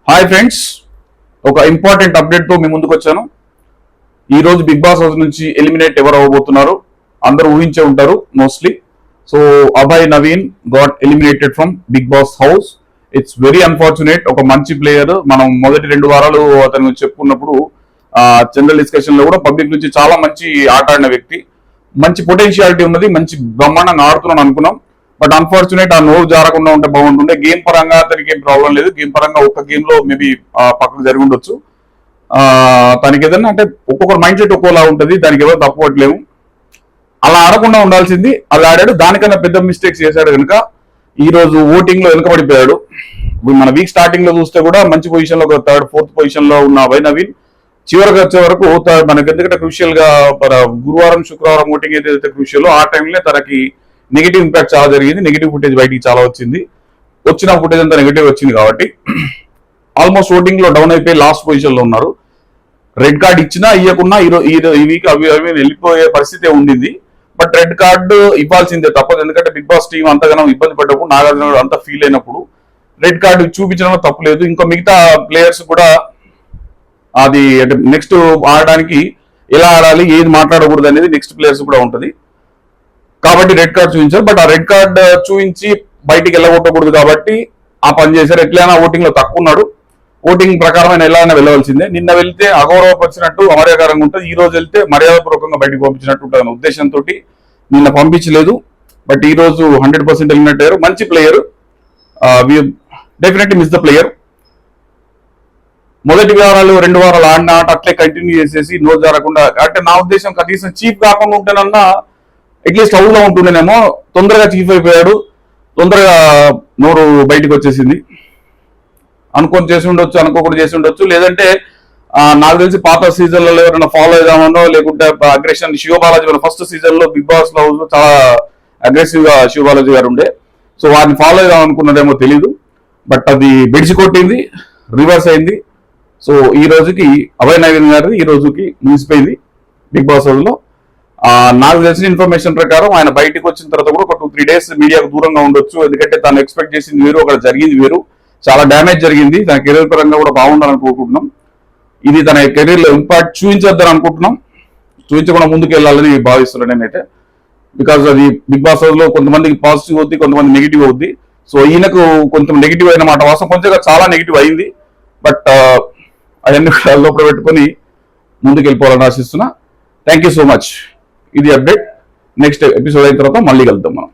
Hi friends, ఒక important update తో మీ ముందుకు వచ్చాను. ఈ రోజు బిగ్ బాస్ హౌస్ నుంచి ఎలిమినేట్ ఎవరు అవ్వబోతున్నారు అందరూ ఊహించే ఉంటారు mostly. So Abhay Naveen got eliminated from Bigg Boss house. It's very unfortunate. ఒక మంచి ప్లేయర్, మనం మొదటి 2 వారాలు అతను చెప్పుకున్నప్పుడు జనరల్ డిస్కషన్ లో కూడా పబ్లిక్ నుంచి చాలా మంచి ఆట ఆడిన వ్యక్తి, మంచి పొటెన్షియాలిటీ ఉన్నది, మంచి బ్రహ్మాండంగా ఆడుతున్నాను అనుకున్నాం. బట్ అన్ఫార్చునేట్ ఆ నోరు జారకుండా ఉంటే బాగుంటుండే. గేమ్ పరంగా అతనికి ఏం ప్రాబ్లం లేదు. గేమ్ పరంగా ఒక గేమ్ లో మేబీ పక్కకు జరిగి ఉండొచ్చు. తనకి ఏదన్నా అంటే ఒక్కొక్కరు మైండ్ సెట్ ఒక్కోలా ఉంటుంది, దానికి ఎవరు తప్పుకోవట్లేము. అలా ఆడకుండా ఉండాల్సింది, అలా ఆడాడు. దానికన్నా పెద్ద మిస్టేక్స్ చేశాడు కనుక ఈ రోజు ఓటింగ్ లో వెనుకబడిపోయాడు. మన వీక్ స్టార్టింగ్ లో చూస్తే కూడా మంచి పొజిషన్ లో, ఒక 3rd, 4th పొజిషన్ లో ఉన్న అభయ్ నవీన్ చివరికి వచ్చే వరకు మనకి ఎందుకంటే క్రూషియల్ గా గురువారం శుక్రవారం ఓటింగ్ ఏదైతే క్రూషియల్ ఆ టైంలో తనకి నెగిటివ్ ఇంపాక్ట్ చాలా జరిగింది. నెగిటివ్ ఫుటేజ్ బయటికి చాలా వచ్చింది. వచ్చిన ఫుటేజ్ అంతా నెగిటివ్ వచ్చింది కాబట్టి ఆల్మోస్ట్ ఓటింగ్ లో డౌన్ అయిపోయి లాస్ట్ పొజిషన్ లో ఉన్నారు. రెడ్ కార్డ్ ఇచ్చినా ఇవ్వకున్నా ఈ వీక్ అవి వెళ్ళిపోయే పరిస్థితి ఉండింది. బట్ రెడ్ కార్డు ఇవ్వాల్సిందే, తప్పదు. ఎందుకంటే బిగ్ బాస్ టీం అంతగానో ఇబ్బంది పడ్డప్పుడు, నాగార్జున అంత ఫీల్ అయినప్పుడు రెడ్ కార్డు చూపించడం తప్పులేదు. ఇంకా మిగతా ప్లేయర్స్ కూడా అది అంటే నెక్స్ట్ ఆడడానికి ఎలా ఆడాలి, ఏది మాట్లాడకూడదు అనేది నెక్స్ట్ ప్లేయర్స్ కూడా ఉంటుంది కాబట్టి రెడ్ కార్డ్ చూపించారు. బట్ ఆ రెడ్ కార్డ్ చూపించి బయటికి వెళ్ళగొట్టకూడదు కాబట్టి ఆ పని చేశారు. ఎట్లయినా ఓటింగ్ లో తక్కువ ఉన్నాడు. ఓటింగ్ ప్రకారం ఆయన ఎలా అయినా వెళ్ళవలసిందే. నిన్న వెళ్తే అగౌరవపరిచినట్టు అమర్యాదకరంగా ఉంటుంది, ఈ రోజు వెళ్తే మర్యాదపూర్వకంగా బయటకు పంపించినట్టు ఉంటుంది అనే ఉద్దేశంతో నిన్న పంపించలేదు. బట్ ఈ రోజు 100% ఎలిమినేట్ అయ్యారు. మంచి player, definitely miss the player. మొదటి వారాలు 2 వారాలు ఆడిన ఆట అట్లే కంటిన్యూ చేసేసి నోరు జారకుండా, అంటే నా ఉద్దేశం కనీసం చీఫ్ కాకుండా ఉంటేనన్నా అట్లీస్ట్ హౌస్ లో ఉంటుండేనేమో. తొందరగా చీఫ్ అయిపోయాడు, తొందరగా నోరు బయటకు వచ్చేసింది. అనుకొని చేసి ఉండొచ్చు, అనుకోకుండా చేసి ఉండొచ్చు. లేదంటే నాకు తెలిసి పాత సీజన్లలో ఎవరైనా ఫాలో అయిదామనో, లేకుంటే అగ్రెషన్ శివబాలాజీ ఫస్ట్ సీజన్ లో బిగ్ బాస్ లో చాలా అగ్రెసివ్ గా శివబాలాజీ గారు ఉండే. సో వారిని ఫాలో అయిదాం అనుకున్నదేమో తెలీదు. బట్ అది బెడిసి కొట్టింది, రివర్స్ అయింది. సో ఈ రోజుకి అభయ్ నవీన్ గారు ఈ రోజుకి ముగిసిపోయింది బిగ్ బాస్ హౌస్ లో. నాకు తెలిసిన ఇన్ఫర్మేషన్ ప్రకారం ఆయన బయటకు వచ్చిన తర్వాత కూడా ఒక 2-3 డేస్ మీడియాకు దూరంగా ఉండొచ్చు. ఎందుకంటే తను ఎక్స్పెక్ట్ చేసింది వేరు, అక్కడ జరిగింది వేరు. చాలా డ్యామేజ్ జరిగింది. తన కెరీర్ పరంగా కూడా బాగుండాలని కోరుకుంటున్నాం. ఇది తన కెరీర్ లో ఇంపాక్ట్ చూపించొద్దని అనుకుంటున్నాం. చూపించకుండా ముందుకు వెళ్ళాలని భావిస్తున్నాను నేనైతే. బికాస్ అది బిగ్ బాస్ హౌస్ లో కొంతమందికి పాజిటివ్ అవుద్ది, కొంతమంది నెగిటివ్ అవుద్ది. సో ఈయనకు కొంచెం నెగిటివ్ అయిన మాట వాస్తవం, కొంచెం చాలా నెగిటివ్ అయింది. బట్ అవన్నీ లోపల పెట్టుకొని ముందుకు వెళ్ళిపోవాలని ఆశిస్తున్నా. Thank you so much. ఇది అప్డేట్. నెక్స్ట్ ఎపిసోడ్ అయిన తర్వాత మళ్ళీ కలుద్దాం మనం.